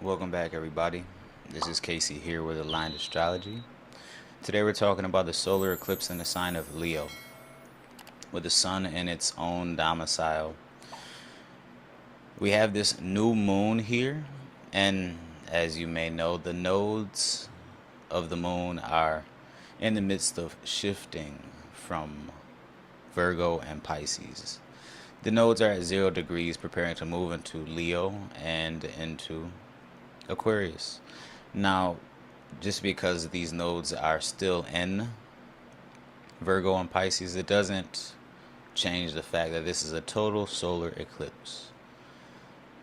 Welcome back, everybody. This is Casey here with Aligned Astrology. Today we're talking about the solar eclipse in the sign of Leo, with the sun in its own domicile. We have this new moon here, and as you may know, the nodes of the moon are in the midst of shifting from Virgo and Pisces. The nodes are at 0 degrees, preparing to move into Leo and into Aquarius. Now, just because these nodes are still in Virgo and Pisces, it doesn't change the fact that this is a total solar eclipse.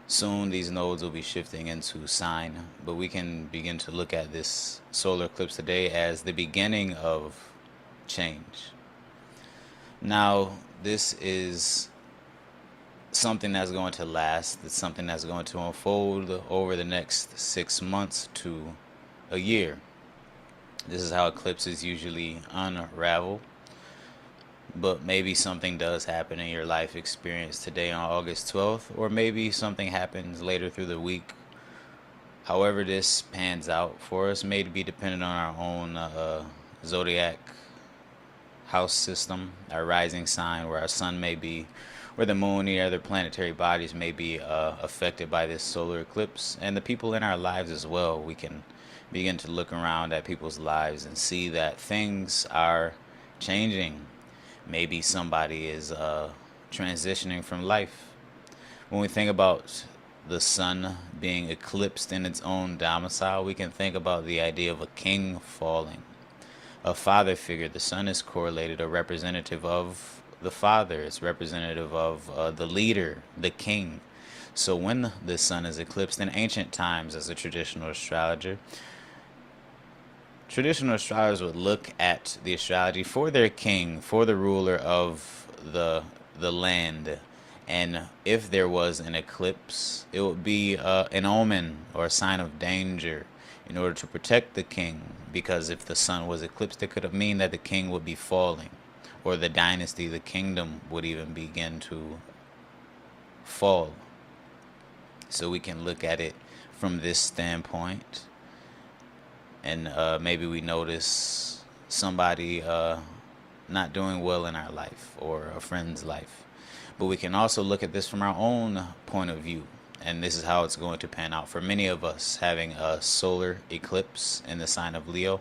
Soon these nodes will be shifting into sign, but we can begin to look at this solar eclipse today as the beginning of change. Now, this is something that's going to last. It's something that's going to unfold over the next 6 months to a year. This is how eclipses usually unravel. But maybe something does happen in your life experience today on August 12th, or maybe something happens later through the week. However this pans out for us may be dependent on our own Zodiac house system, our rising sign, where our sun may be, where the moon and other planetary bodies may be affected by this solar eclipse, and the people in our lives as well. We can begin to look around at people's lives and see that things are changing. Maybe somebody is transitioning from life. When we think about the sun being eclipsed in its own domicile, we can think about the idea of a king falling, a father figure. The sun is correlated or representative of the father. It's representative of the leader, the king. So when the sun is eclipsed in ancient times, as a traditional astrologers would look at the astrology for their king, for the ruler of the land. And if there was an eclipse, it would be an omen or a sign of danger in order to protect the king. Because if the sun was eclipsed, it could mean that the king would be falling, or the dynasty, the kingdom would even begin to fall. So we can look at it from this standpoint. And maybe we notice somebody not doing well in our life or a friend's life. But we can also look at this from our own point of view. And this is how it's going to pan out. For many of us, having a solar eclipse in the sign of Leo,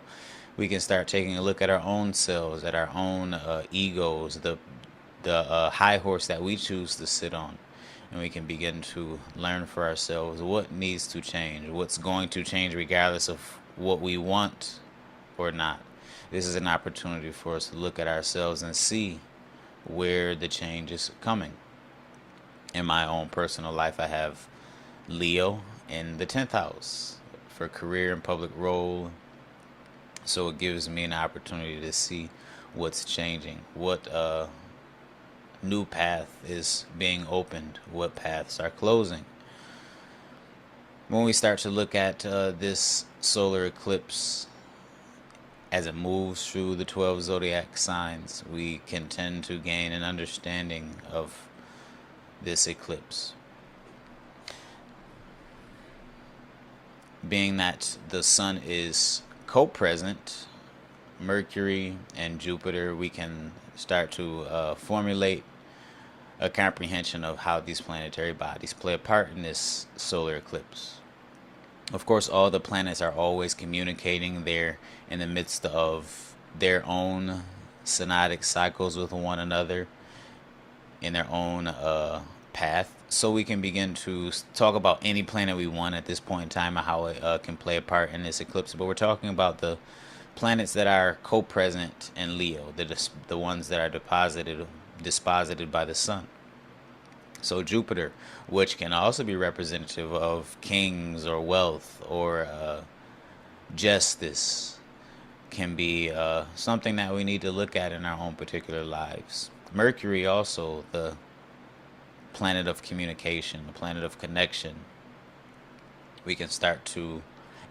we can start taking a look at our own selves, at our own egos, the high horse that we choose to sit on. And we can begin to learn for ourselves what needs to change, what's going to change regardless of what we want or not. This is an opportunity for us to look at ourselves and see where the change is coming. In my own personal life, I have Leo in the 10th house for career and public role. So it gives me an opportunity to see what's changing, what new path is being opened, what paths are closing. When we start to look at this solar eclipse as it moves through the 12 zodiac signs, we can tend to gain an understanding of this eclipse. Being that the sun is co-present, Mercury and Jupiter, we can start to formulate a comprehension of how these planetary bodies play a part in this solar eclipse. Of course, all the planets are always communicating. They're in the midst of their own synodic cycles with one another in their own path. So we can begin to talk about any planet we want at this point in time and how it can play a part in this eclipse. But we're talking about the planets that are co-present in Leo, the ones that are disposited by the sun. So Jupiter, which can also be representative of kings or wealth or justice, can be something that we need to look at in our own particular lives. Mercury, also the planet of communication, the planet of connection. We can start to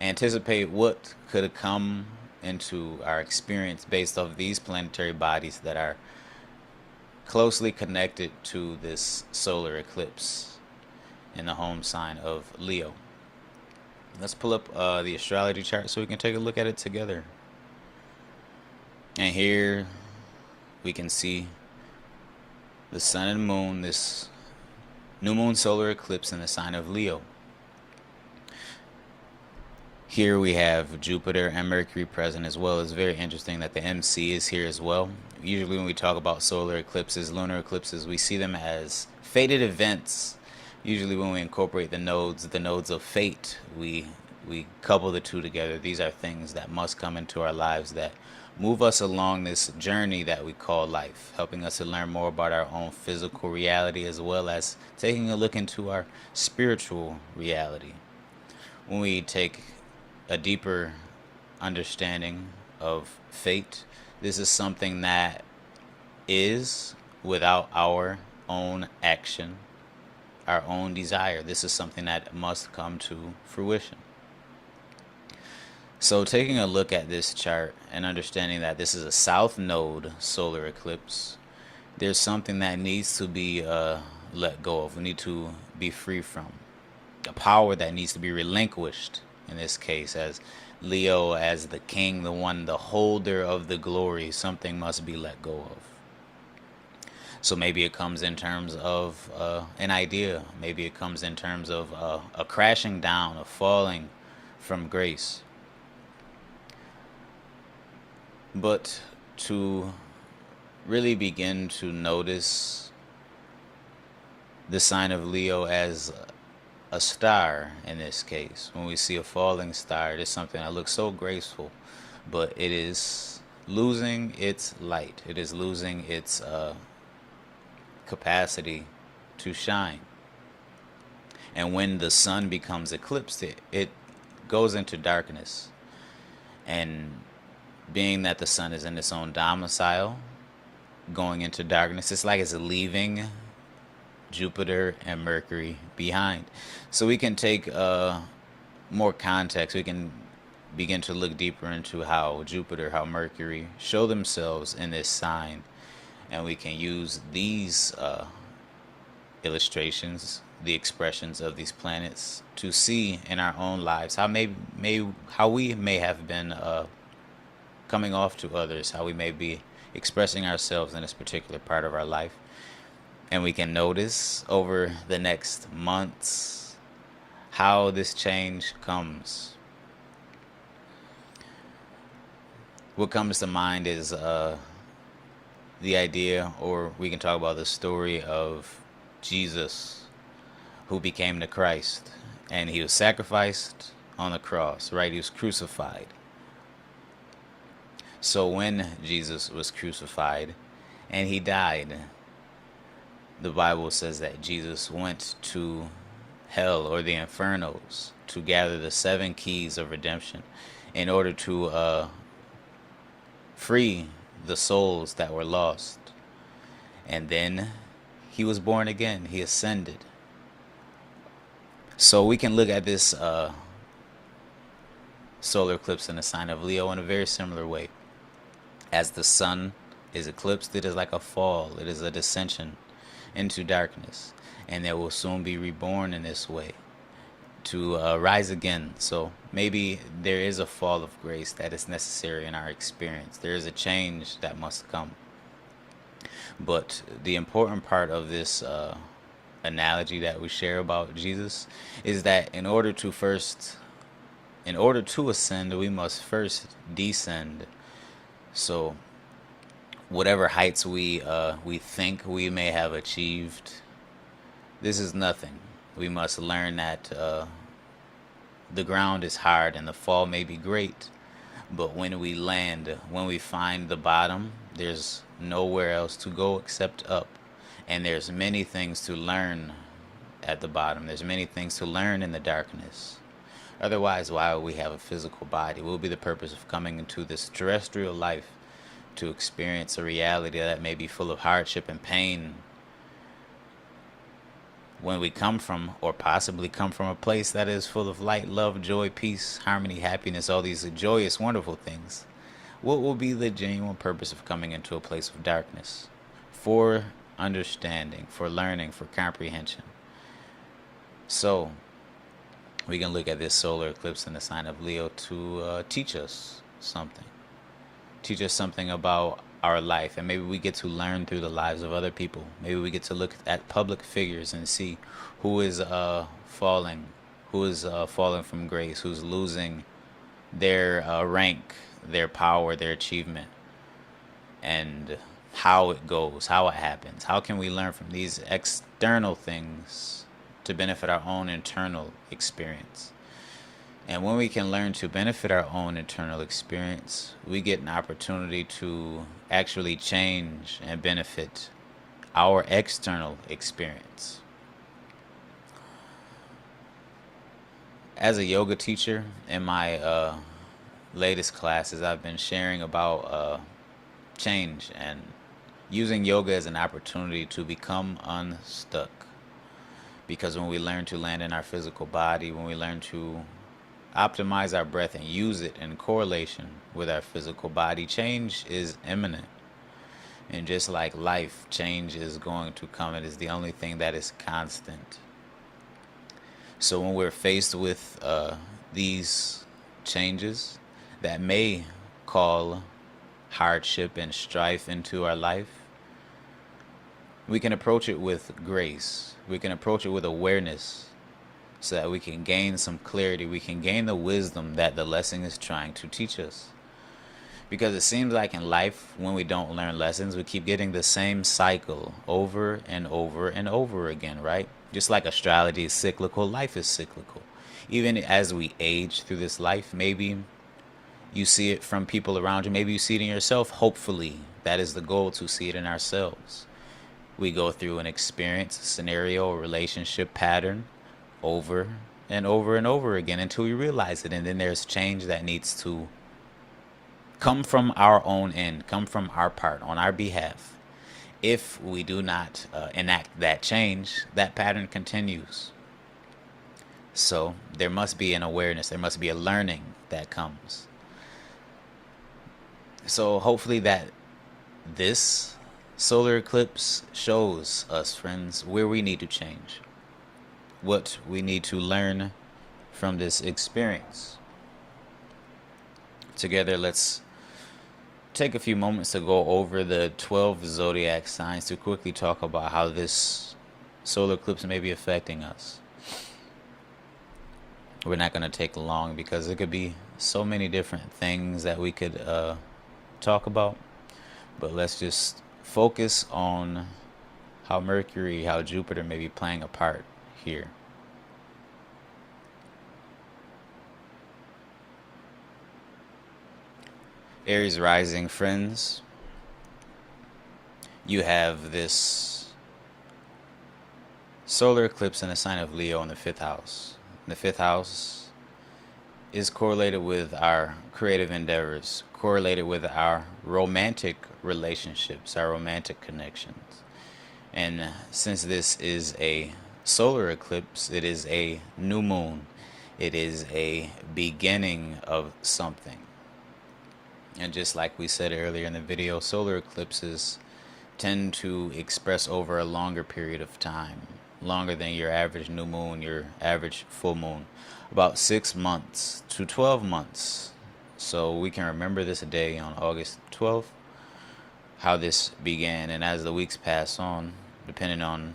anticipate what could come into our experience based off these planetary bodies that are closely connected to this solar eclipse in the home sign of Leo. Let's pull up the astrology chart so we can take a look at it together. And here we can see the sun and moon, this new moon solar eclipse in the sign of Leo. Here we have Jupiter and Mercury present as well. It's very interesting that the MC is here as well. Usually when we talk about solar eclipses, lunar eclipses, we see them as fated events. Usually when we incorporate the nodes of fate, we couple the two together. These are things that must come into our lives that move us along this journey that we call life, helping us to learn more about our own physical reality as well as taking a look into our spiritual reality. When we take a deeper understanding of fate, this is something that is without our own action, our own desire. This is something that must come to fruition. So taking a look at this chart and understanding that this is a south node solar eclipse, there's something that needs to be let go of. We need to be free from. A power that needs to be relinquished in this case, as Leo, as the king, the one, the holder of the glory, something must be let go of. So maybe it comes in terms of an idea. Maybe it comes in terms of a crashing down, a falling from grace. But to really begin to notice the sign of Leo as a star in this case, when we see a falling star, it is something that looks so graceful, but it is losing its light. It is losing its capacity to shine. And when the sun becomes eclipsed, it goes into darkness. And being that the sun is in its own domicile, going into darkness, it's like it's leaving Jupiter and Mercury behind. So we can take more context. We can begin to look deeper into how Jupiter, how Mercury show themselves in this sign. And we can use these illustrations, the expressions of these planets, to see in our own lives how how we may have been coming off to others, how we may be expressing ourselves in this particular part of our life. And we can notice over the next months how this change comes. What comes to mind is the idea, or we can talk about the story of Jesus, who became the Christ. And he was sacrificed on the cross, right? He was crucified. So when Jesus was crucified and he died, the Bible says that Jesus went to hell, or the infernos, to gather the 7 keys of redemption in order to free the souls that were lost. And then he was born again. He ascended. So we can look at this solar eclipse in the sign of Leo in a very similar way. As the sun is eclipsed, it is like a fall. It is a descension into darkness. And they will soon be reborn in this way to rise again. So maybe there is a fall of grace that is necessary in our experience. There is a change that must come. But the important part of this analogy that we share about Jesus is that in order to ascend, we must first descend. So whatever heights we think we may have achieved, this is nothing. We must learn that the ground is hard and the fall may be great, but when we land, when we find the bottom, there's nowhere else to go except up. And there's many things to learn at the bottom. There's many things to learn in the darkness. Otherwise, why would we have a physical body? What would be the purpose of coming into this terrestrial life to experience a reality that may be full of hardship and pain, when we come from, or possibly come from, a place that is full of light, love, joy, peace, harmony, happiness, all these joyous, wonderful things? What will be the genuine purpose of coming into a place of darkness? For understanding, for learning, for comprehension. So we can look at this solar eclipse in the sign of Leo to teach us something. Teach us something about our life, and maybe we get to learn through the lives of other people. Maybe we get to look at public figures and see who is falling, who is falling from grace, who's losing their rank, their power, their achievement, and how it goes, how it happens. How can we learn from these external things to benefit our own internal experience? And when we can learn to benefit our own internal experience, we get an opportunity to actually change and benefit our external experience. As a yoga teacher, in my latest classes, I've been sharing about change and using yoga as an opportunity to become unstuck. Because when we learn to land in our physical body, when we learn to optimize our breath and use it in correlation with our physical body, change is imminent. And just like life, change is going to come. It is the only thing that is constant. So when we're faced with these changes that may call hardship and strife into our life, we can approach it with grace. We can approach it with awareness, so that we can gain some clarity. We can gain the wisdom that the lesson is trying to teach us. Because it seems like in life, when we don't learn lessons, we keep getting the same cycle over and over and over again, right? Just like astrology is cyclical, life is cyclical. Even as we age through this life, maybe you see it from people around you. Maybe you see it in yourself. Hopefully, that is the goal, to see it in ourselves. We go through an experience, a scenario, a relationship pattern over and over and over again until we realize it. And then there's change that needs to come from our own end, come from our part, on our behalf. If we do not enact that change, that pattern continues. So there must be an awareness, there must be a learning that comes. So hopefully that this solar eclipse shows us, friends, where we need to change, what we need to learn from this experience. Together, let's take a few moments to go over the 12 zodiac signs to quickly talk about how this solar eclipse may be affecting us. We're not going to take long because it could be so many different things that we could talk about. But let's just focus on how Mercury, how Jupiter may be playing a part here. Aries Rising, friends, you have this solar eclipse in the sign of Leo in the 5th house. The 5th house is correlated with our creative endeavors, correlated with our romantic relationships, our romantic connections. And since this is a solar eclipse, it is a new moon. It is a beginning of something. And just like we said earlier in the video, solar eclipses tend to express over a longer period of time, longer than your average new moon, your average full moon, about 6 months to 12 months. So we can remember this day on August 12th, how this began. And as the weeks pass on, depending on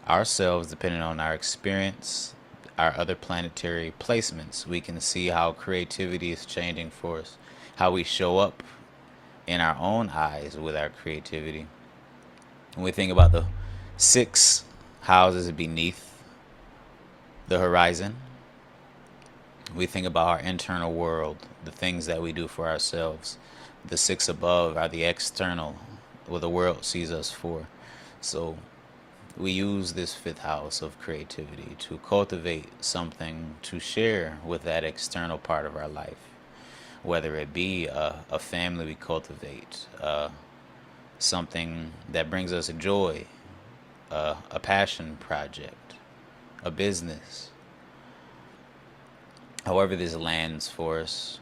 ourselves, depending on our experience, our other planetary placements, we can see how creativity is changing for us, how we show up in our own eyes with our creativity. When we think about the 6 houses beneath the horizon, we think about our internal world, the things that we do for ourselves. The 6 above are the external, what the world sees us for. So we use this 5th house of creativity to cultivate something to share with that external part of our life. Whether it be a family we cultivate, something that brings us joy, a passion project, a business. However this lands for us,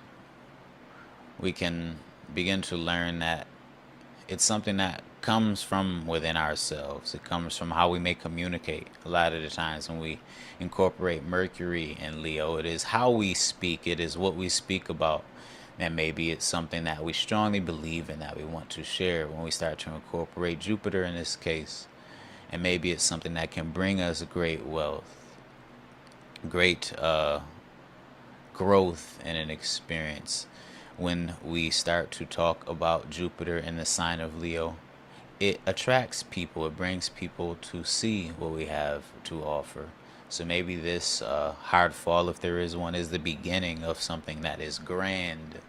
we can begin to learn that it's something that comes from within ourselves. It comes from how we may communicate. A lot of the times when we incorporate Mercury and Leo, it is how we speak, it is what we speak about. And maybe it's something that we strongly believe in that we want to share when we start to incorporate Jupiter in this case. And maybe it's something that can bring us great wealth, great growth in an experience. When we start to talk about Jupiter in the sign of Leo, it attracts people, it brings people to see what we have to offer. So maybe this hard fall, if there is one, is the beginning of something that is grand,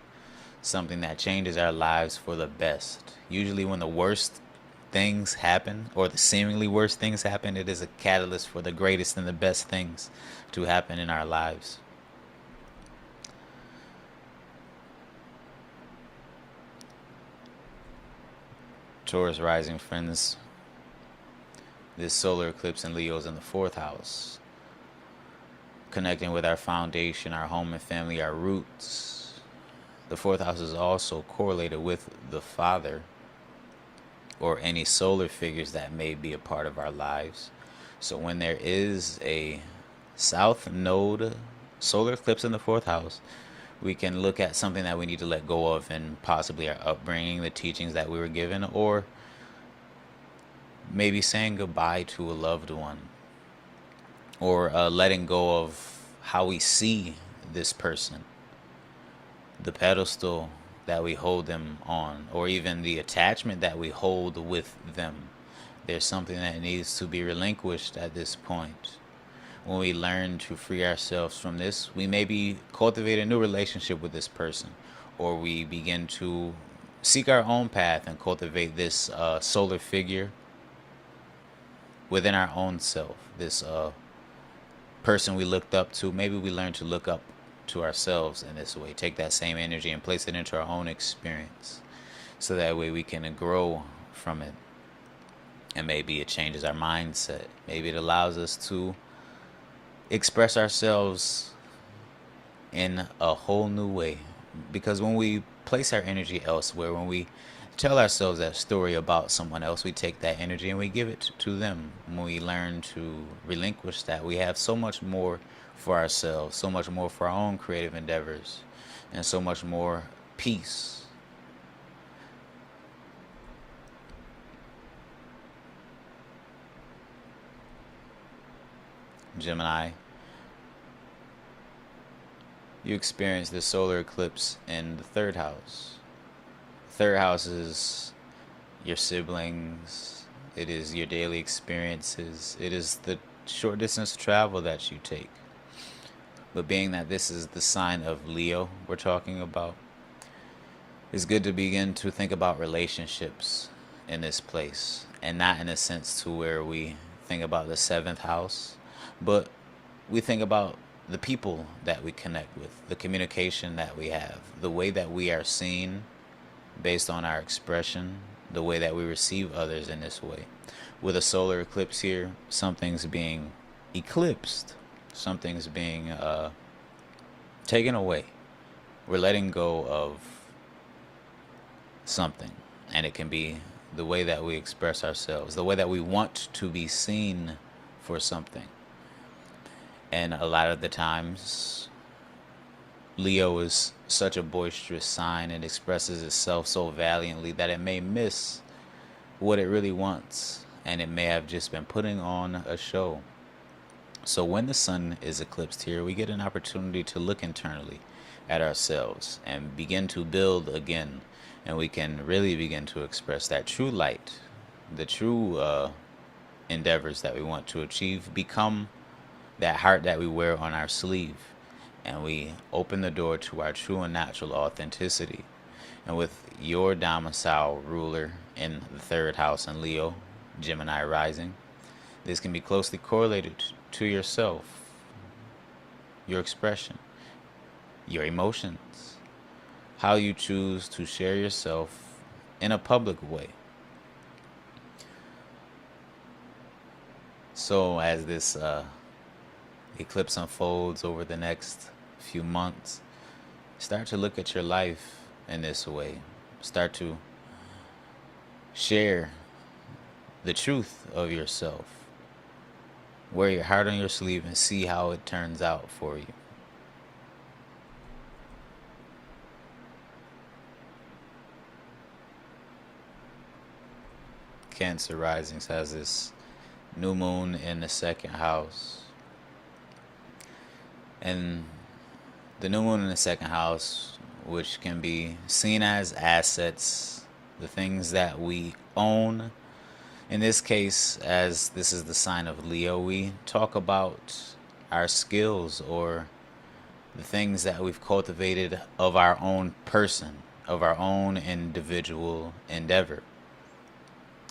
something that changes our lives for the best. Usually when the worst things happen, or the seemingly worst things happen, it is a catalyst for the greatest and the best things to happen in our lives. Taurus rising friends, this solar eclipse in Leo is in the 4th house, connecting with our foundation, our home and family, our roots. The 4th house is also correlated with the father or any solar figures that may be a part of our lives. So when there is a south node solar eclipse in the 4th house, we can look at something that we need to let go of, and possibly our upbringing, the teachings that we were given, or maybe saying goodbye to a loved one, or letting go of how we see this person, the pedestal that we hold them on, or even the attachment that we hold with them. There's something that needs to be relinquished at this point. When we learn to free ourselves from this, we maybe cultivate a new relationship with this person, or we begin to seek our own path and cultivate this solar figure within our own self. This person we looked up to, maybe we learn to look up to ourselves in this way. Take that same energy and place it into our own experience, so that way we can grow from it. And maybe it changes our mindset. Maybe it allows us to express ourselves in a whole new way. Because when we place our energy elsewhere, when we tell ourselves that story about someone else, we take that energy and we give it to them. When we learn to relinquish that, we have so much more for ourselves, so much more for our own creative endeavors, and so much more peace. Gemini, you experience the solar eclipse in the 3rd house. The 3rd house is your siblings, it is your daily experiences, it is the short distance travel that you take. But being that this is the sign of Leo we're talking about, it's good to begin to think about relationships in this place, and not in a sense to where we think about the 7th house, but we think about the people that we connect with, the communication that we have, the way that we are seen based on our expression, the way that we receive others in this way. With a solar eclipse here, something's being eclipsed, something's being taken away. We're letting go of something, and it can be the way that we express ourselves, the way that we want to be seen for something. And a lot of the times, Leo is such a boisterous sign. It expresses itself so valiantly that it may miss what it really wants, and it may have just been putting on a show. So when the sun is eclipsed here, we get an opportunity to look internally at ourselves and begin to build again. And we can really begin to express that true light, the true endeavors that we want to achieve, become that heart that we wear on our sleeve, and we open the door to our true and natural authenticity. And with your domicile ruler in the 3rd house in Leo, Gemini Rising, this can be closely correlated to yourself, your expression, your emotions, how you choose to share yourself in a public way. So as this eclipse unfolds over the next few months, start to look at your life in this way. Start to share the truth of yourself. Wear your heart on your sleeve and see how it turns out for you. Cancer Risings has this new moon in the second house. And the new moon in the second house, which can be seen as assets, the things that we own. In this case, as this is the sign of Leo, we talk about our skills or the things that we've cultivated of our own person, of our own individual endeavor.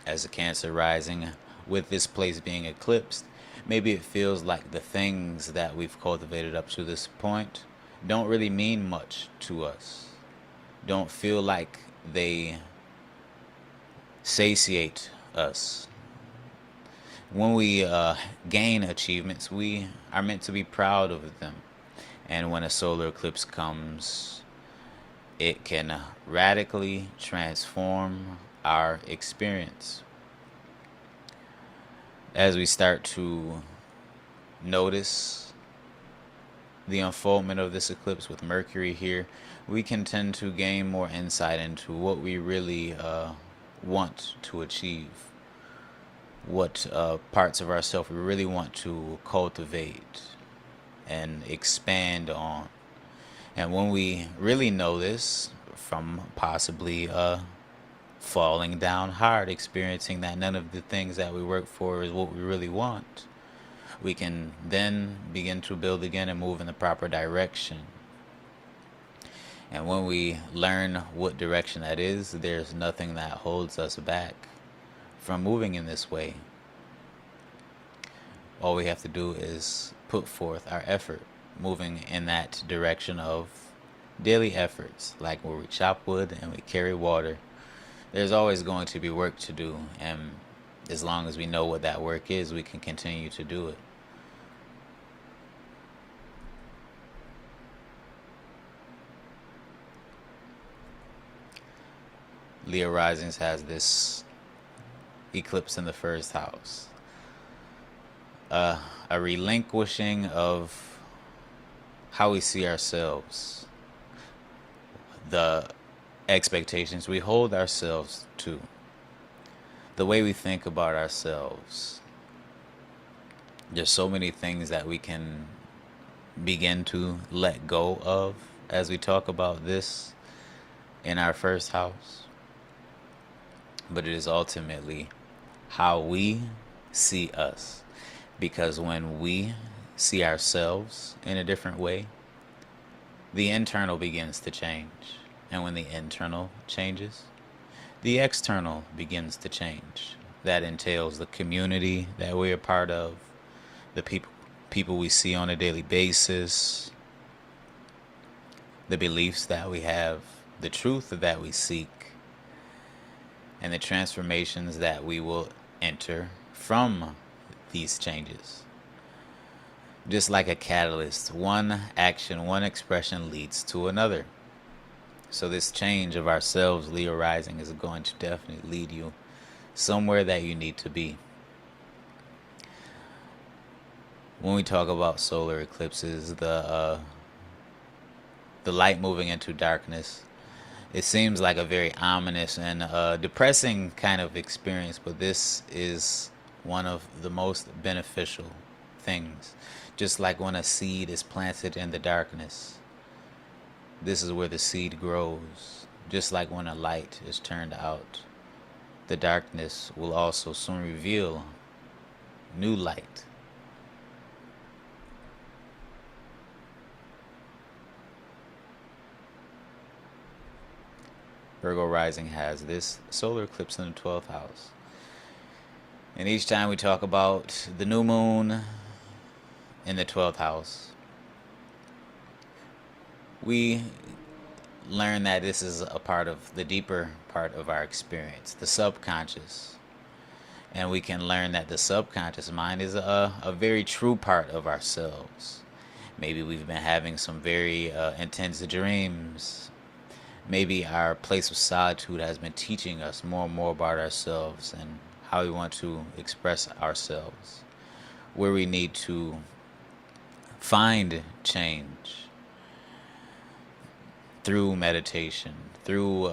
As a Cancer rising, with this place being eclipsed, maybe it feels like the things that we've cultivated up to this point don't really mean much to us. Don't feel like they satiate us. When we gain achievements, we are meant to be proud of them. And when a solar eclipse comes, it can radically transform our experience. As we start to notice the unfoldment of this eclipse with Mercury here, we can tend to gain more insight into what we really want to achieve, what parts of ourselves we really want to cultivate and expand on. And when we really know this from possibly falling down hard, experiencing that none of the things that we work for is what we really want, we can then begin to build again and move in the proper direction. And when we learn what direction that is, there's nothing that holds us back from moving in this way. All we have to do is put forth our effort, moving in that direction of daily efforts, like where we chop wood and we carry water. There's always going to be work to do, and as long as we know what that work is, we can continue to do it. Leo Risings has this eclipse in the first house. A relinquishing of how we see ourselves, the expectations we hold ourselves to, the way we think about ourselves. There's so many things that we can begin to let go of as we talk about this in our first house. But it is ultimately how we see us. Because when we see ourselves in a different way, the internal begins to change. And when the internal changes, the external begins to change. That entails the community that we're a part of, the people we see on a daily basis, the beliefs that we have, the truth that we seek, and the transformations that we will enter from these changes. Just like a catalyst, one action, one expression leads to another. So this change of ourselves, Leo Rising, is going to definitely lead you somewhere that you need to be. When we talk about solar eclipses, the light moving into darkness, it seems like a very ominous and depressing kind of experience, but this is one of the most beneficial things. Just like when a seed is planted in the darkness, this is where the seed grows. Just like when a light is turned out, the darkness will also soon reveal new light. Virgo Rising has this solar eclipse in the 12th house. And each time we talk about the new moon in the 12th house, we learn that this is a part of the deeper part of our experience, the subconscious. And we can learn that the subconscious mind is a very true part of ourselves. Maybe we've been having some very intense dreams. Maybe our place of solitude has been teaching us more and more about ourselves and how we want to express ourselves, where we need to find change through meditation, through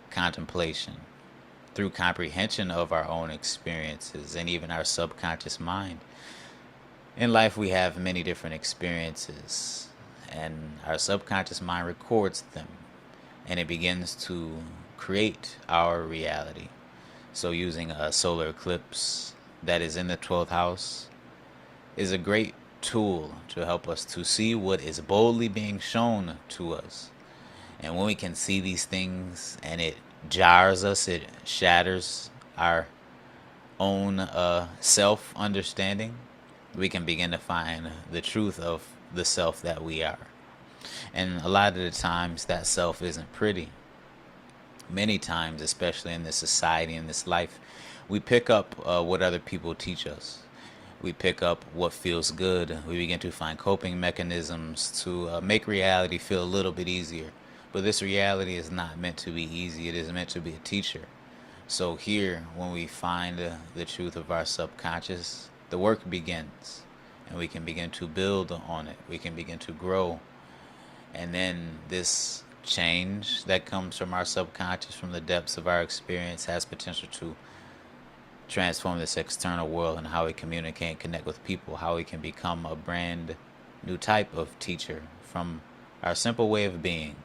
contemplation, through comprehension of our own experiences and even our subconscious mind. In life, we have many different experiences, and our subconscious mind records them, and it begins to create our reality. So, using a solar eclipse that is in the 12th house is a great tool to help us to see what is boldly being shown to us. And when we can see these things and it jars us, it shatters our own self understanding, we can begin to find the truth of the self that we are. And a lot of the times, that self isn't pretty. Many times, especially in this society, in this life, we pick up what other people teach us. We pick up what feels good. We begin to find coping mechanisms to make reality feel a little bit easier. But this reality is not meant to be easy. It is meant to be a teacher. So here, when we find the truth of our subconscious, the work begins. And we can begin to build on it. We can begin to grow. And then this change that comes from our subconscious, from the depths of our experience, has potential to transform this external world and how we communicate and connect with people, how we can become a brand new type of teacher from our simple way of being.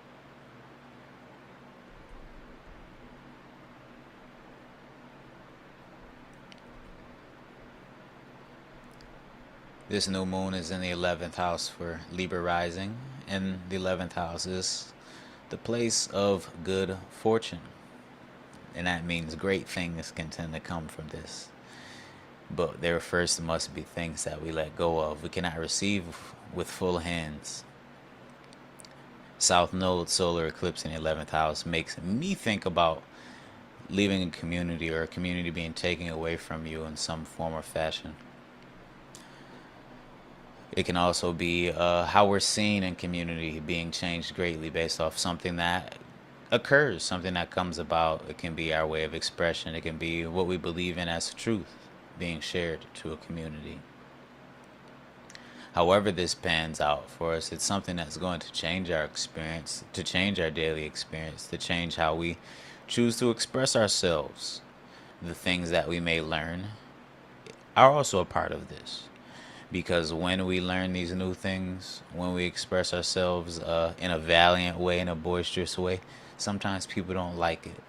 This new moon is in the 11th house for Libra Rising, and the 11th house is the place of good fortune. And that means great things can tend to come from this. But there first must be things that we let go of. We cannot receive with full hands. South Node solar eclipse in the 11th house makes me think about leaving a community, or a community being taken away from you in some form or fashion. It can also be how we're seen in community being changed greatly based off something that occurs, something that comes about. It can be our way of expression. It can be what we believe in as truth being shared to a community. However this pans out for us, it's something that's going to change our experience, to change our daily experience, to change how we choose to express ourselves. The things that we may learn are also a part of this. Because when we learn these new things, when we express ourselves in a valiant way, in a boisterous way, sometimes people don't like it.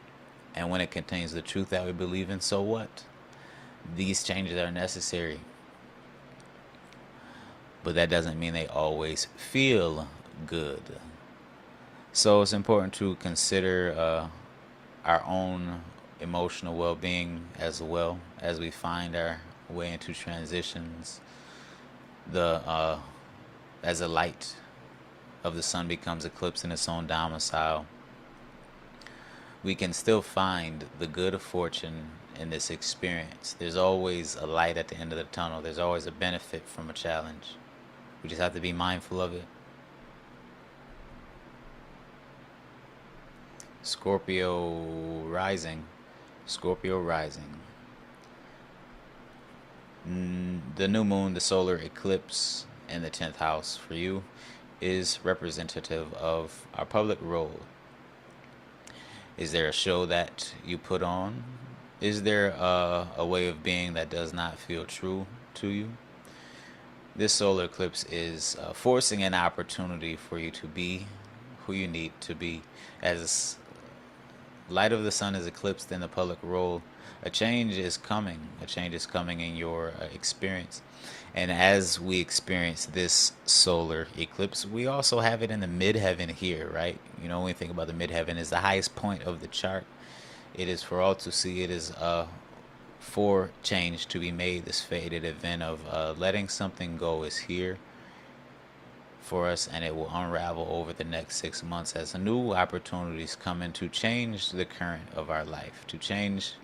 And when it contains the truth that we believe in, so what? These changes are necessary. But that doesn't mean they always feel good. So it's important to consider our own emotional well-being as well as we find our way into transitions. As the light of the sun becomes eclipsed in its own domicile, we can still find the good of fortune in this experience. There's always a light at the end of the tunnel. There's always a benefit from a challenge. We just have to be mindful of it. Scorpio Rising. Scorpio Rising. The new moon, the solar eclipse in the 10th house for you, is representative of our public role. Is there a show that you put on? Is there a way of being that does not feel true to you? This solar eclipse is forcing an opportunity for you to be who you need to be. As light of the sun is eclipsed in the public role, a change is coming. A change is coming in your experience. And as we experience this solar eclipse, we also have it in the midheaven here, right? You know, when we think about the midheaven, is the highest point of the chart. It is for all to see. It is for change to be made. This fated event of letting something go is here for us, and it will unravel over the next 6 months as new opportunities come in to change the current of our life, to change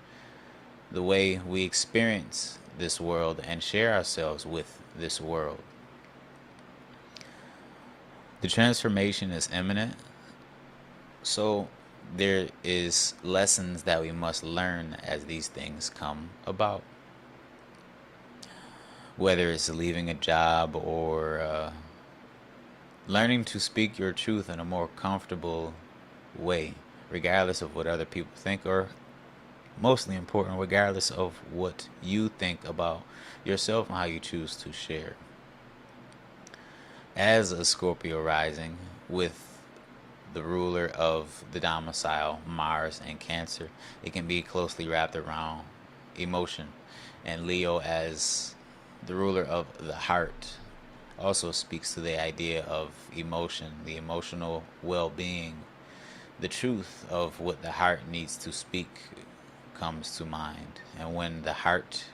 the way we experience this world and share ourselves with this world. The transformation is imminent. So there is lessons that we must learn as these things come about. Whether it's leaving a job or learning to speak your truth in a more comfortable way, regardless of what other people think, or mostly important, regardless of what you think about yourself and how you choose to share. As a Scorpio rising with the ruler of the domicile, Mars and Cancer, it can be closely wrapped around emotion. And Leo, as the ruler of the heart, also speaks to the idea of emotion, the emotional well being. The truth of what the heart needs to speak comes to mind. And when the heart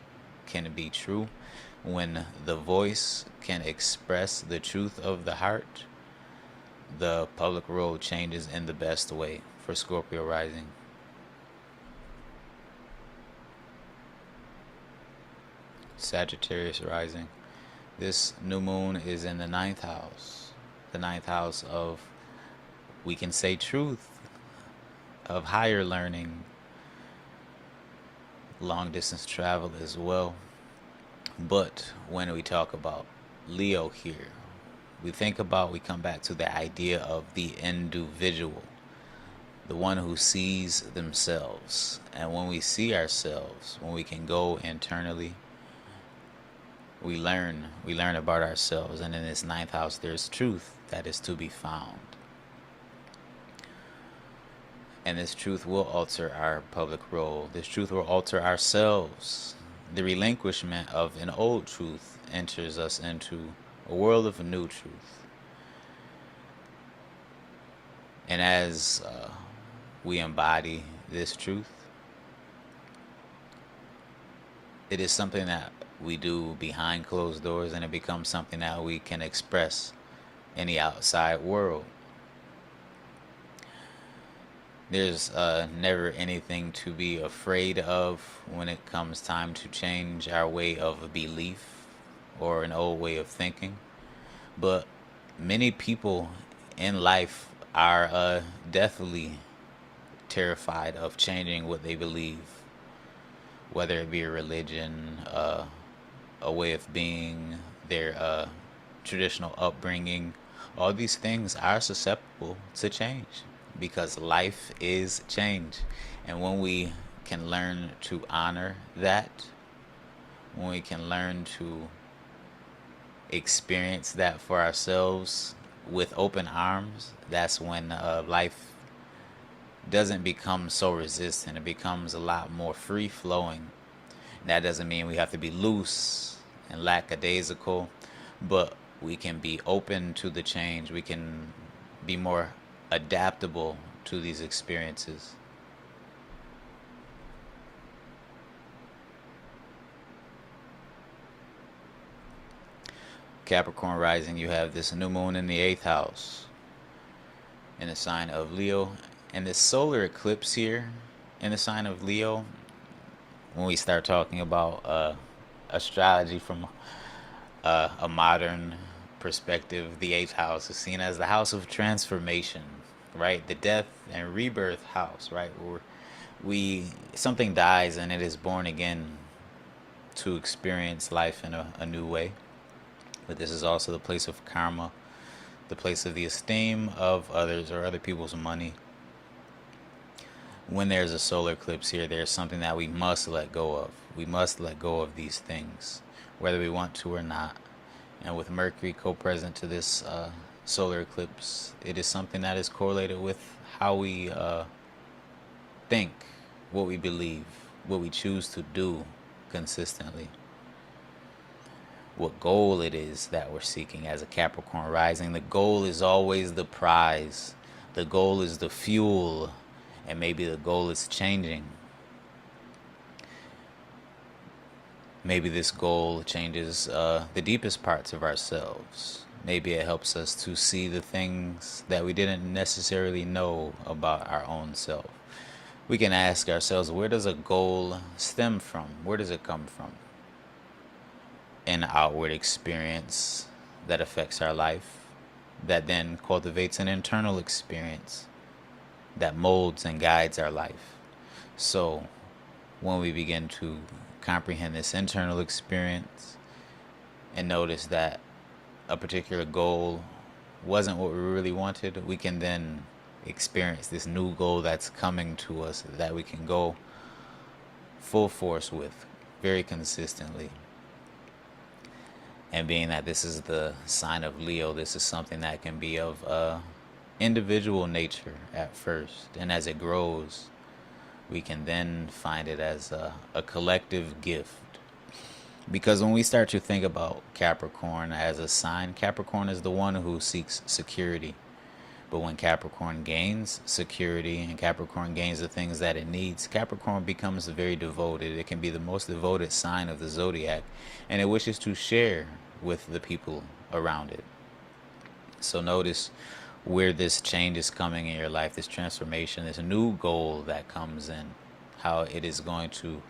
can be true, when the voice can express the truth of the heart, the public road changes in the best way for Scorpio rising. Sagittarius rising. This new moon is in the ninth house. The ninth house of, we can say, truth, of higher learning, long distance travel as well. But when we talk about Leo here, we come back to the idea of the individual, the one who sees themselves. And when we see ourselves, when we can go internally, we learn about ourselves. And in this ninth house, there's truth that is to be found. And this truth will alter our public role. This truth will alter ourselves. The relinquishment of an old truth enters us into a world of a new truth. And as we embody this truth, it is something that we do behind closed doors, and it becomes something that we can express in the outside world. There's never anything to be afraid of when it comes time to change our way of belief or an old way of thinking. But many people in life are deathly terrified of changing what they believe, whether it be a religion, a way of being, their traditional upbringing. All these things are susceptible to change because life is change. And when we can learn to honor that, when we can learn to experience that for ourselves with open arms, that's when life doesn't become so resistant. It becomes a lot more free flowing. That doesn't mean we have to be loose and lackadaisical, but we can be open to the change. We can be more adaptable to these experiences. Capricorn rising, you have this new moon in the 8th house in the sign of Leo, and this solar eclipse here in the sign of Leo. When we start talking about astrology from a modern perspective, the 8th house is seen as the house of transformation, right? The death and rebirth house, right? Where something dies and it is born again to experience life in a new way. But this is also the place of karma, the place of the esteem of others or other people's money. When there's a solar eclipse here, there's something that we must let go of. We must let go of these things, whether we want to or not. And with Mercury co-present to this solar eclipse, it is something that is correlated with how we think, what we believe, what we choose to do consistently, what goal it is that we're seeking as a Capricorn rising. The goal is always the prize. The goal is the fuel. And maybe the goal is changing. Maybe this goal changes the deepest parts of ourselves. Maybe it helps us to see the things that we didn't necessarily know about our own self. We can ask ourselves, where does a goal stem from? Where does it come from? An outward experience that affects our life, that then cultivates an internal experience. that molds and guides our life. So when we begin to comprehend this internal experience and notice that a particular goal wasn't what we really wanted, we can then experience this new goal that's coming to us that we can go full force with very consistently. And being that this is the sign of Leo, this is something that can be of individual nature at first, and as it grows, we can then find it as a collective gift. Because when we start to think about Capricorn as a sign, Capricorn is the one who seeks security. But when Capricorn gains security and Capricorn gains the things that it needs, Capricorn becomes very devoted. It can be the most devoted sign of the Zodiac, and it wishes to share with the people around it. So notice where this change is coming in your life, this transformation, this new goal that comes in, how it is going to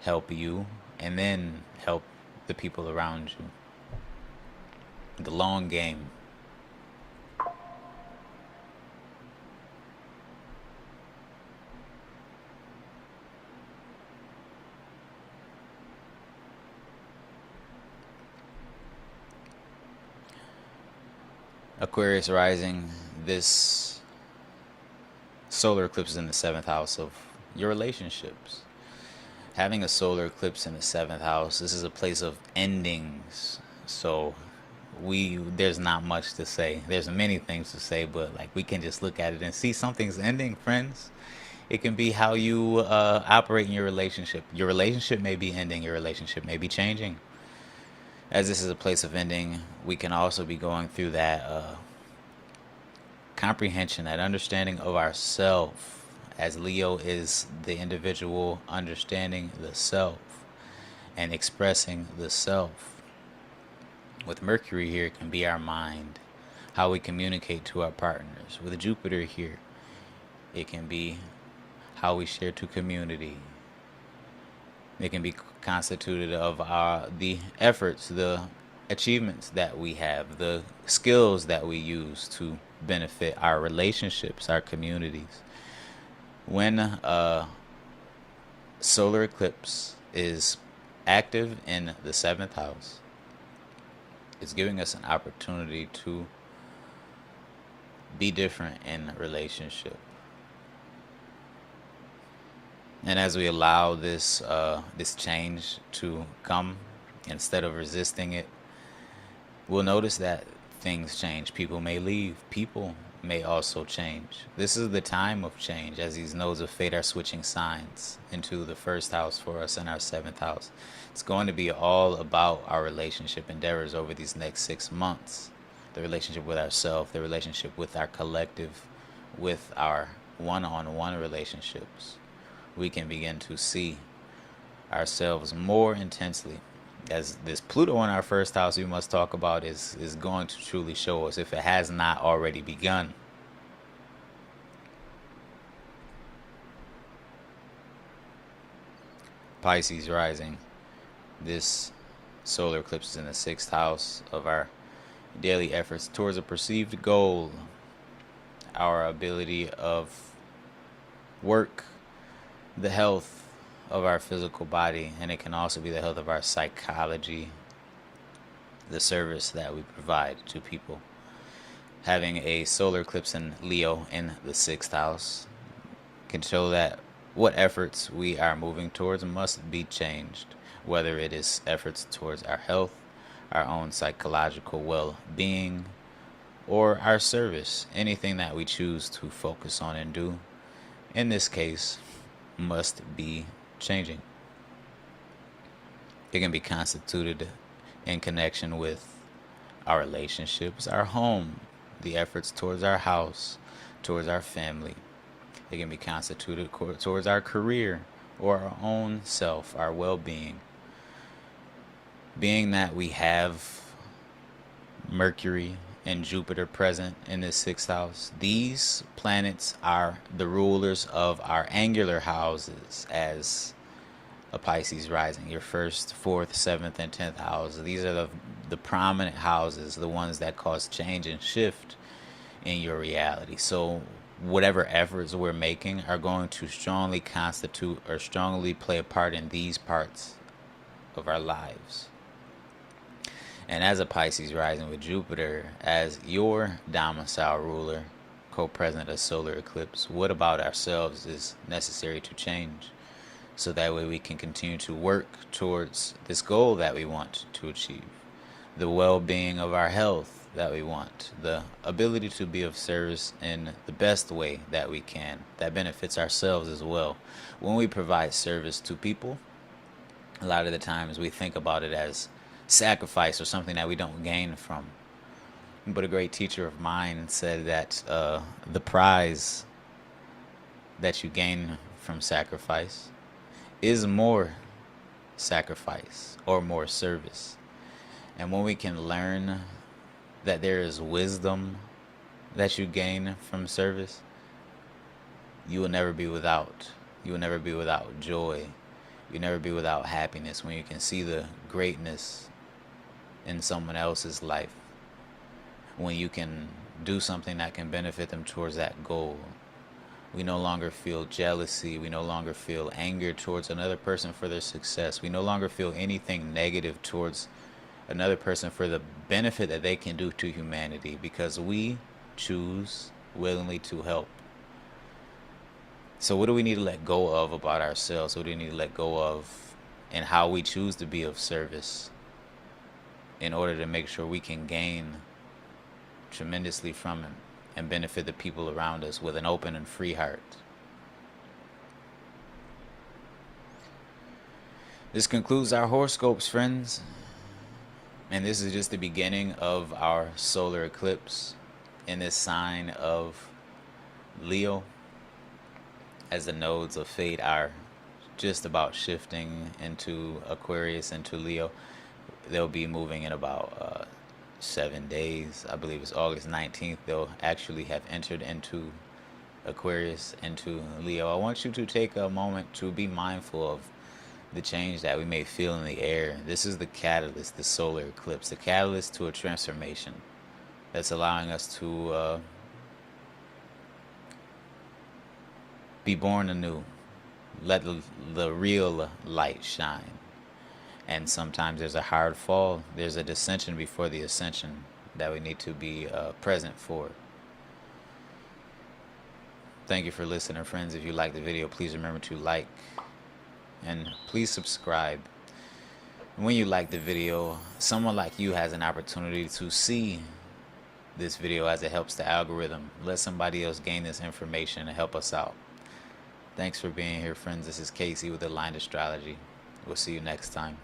help you and then help the people around you. The long game. Aquarius Rising, this solar eclipse is in the 7th house of your relationships. Having a solar eclipse in the 7th house, this is a place of endings. So there's not much to say. There's many things to say, but like we can just look at it and see something's ending, friends. It can be how you operate in your relationship. Your relationship may be ending, your relationship may be changing. As this is a place of ending, we can also be going through that comprehension, that understanding of ourself, as Leo is the individual understanding the self and expressing the self. With Mercury here, it can be our mind, how we communicate to our partners. With Jupiter here, it can be how we share to community. It can be constituted of the efforts, the achievements that we have, the skills that we use to benefit our relationships, our communities. When a solar eclipse is active in the 7th house, it's giving us an opportunity to be different in a relationship. And as we allow this change to come, instead of resisting it, we'll notice that things change. People may leave. People may also change. This is the time of change, as these nodes of fate are switching signs into the 1st house for us and our 7th house. It's going to be all about our relationship endeavors over these next 6 months. The relationship with ourselves, the relationship with our collective, with our one-on-one relationships. We can begin to see ourselves more intensely. As this Pluto in our 1st house we must talk about is going to truly show us, if it has not already begun. Pisces Rising. This solar eclipse is in the 6th house of our daily efforts towards a perceived goal. Our ability of work, the health of our physical body, and it can also be the health of our psychology, the service that we provide to people. Having a solar eclipse in Leo in the 6th house can show that what efforts we are moving towards must be changed, whether it is efforts towards our health, our own psychological well-being, or our service. Anything that we choose to focus on and do, in this case, must be changing. It can be constituted in connection with our relationships, our home, the efforts towards our house, towards our family. It can be constituted towards our career or our own self, our well-being. Being that we have Mercury and Jupiter present in this 6th house, these planets are the rulers of our angular houses as a Pisces rising. Your 1st, 4th, 7th, and 10th houses. These are the prominent houses, the ones that cause change and shift in your reality. So whatever efforts we're making are going to strongly constitute or strongly play a part in these parts of our lives. And as a Pisces rising with Jupiter as your domicile ruler, co-president of solar eclipse, what about ourselves is necessary to change? So that way we can continue to work towards this goal that we want to achieve. The well-being of our health that we want. The ability to be of service in the best way that we can. That benefits ourselves as well. When we provide service to people, a lot of the times we think about it as sacrifice or something that we don't gain from. But a great teacher of mine said that the prize that you gain from sacrifice is more sacrifice or more service. And when we can learn that there is wisdom that you gain from service, you will never be without. You will never be without joy. You'll never be without happiness when you can see the greatness in someone else's life. When you can do something that can benefit them towards that goal. We no longer feel jealousy. We no longer feel anger towards another person for their success. We no longer feel anything negative towards another person for the benefit that they can do to humanity, because we choose willingly to help. So what do we need to let go of about ourselves? What do we need to let go of in how we choose to be of service in order to make sure we can gain tremendously from it and benefit the people around us with an open and free heart? This concludes our horoscopes, friends. And this is just the beginning of our solar eclipse in this sign of Leo, as the nodes of fate are just about shifting into Aquarius, into Leo. They'll be moving in about 7 days. I believe it's August 19th. They'll actually have entered into Aquarius, into Leo. I want you to take a moment to be mindful of the change that we may feel in the air. This is the catalyst, the solar eclipse, the catalyst to a transformation that's allowing us to be born anew. Let the real light shine. And sometimes there's a hard fall. There's a descension before the ascension that we need to be present for. Thank you for listening, friends. If you like the video, please remember to like and please subscribe. And when you like the video, someone like you has an opportunity to see this video as it helps the algorithm. Let somebody else gain this information and help us out. Thanks for being here, friends. This is Casey with Aligned Astrology. We'll see you next time.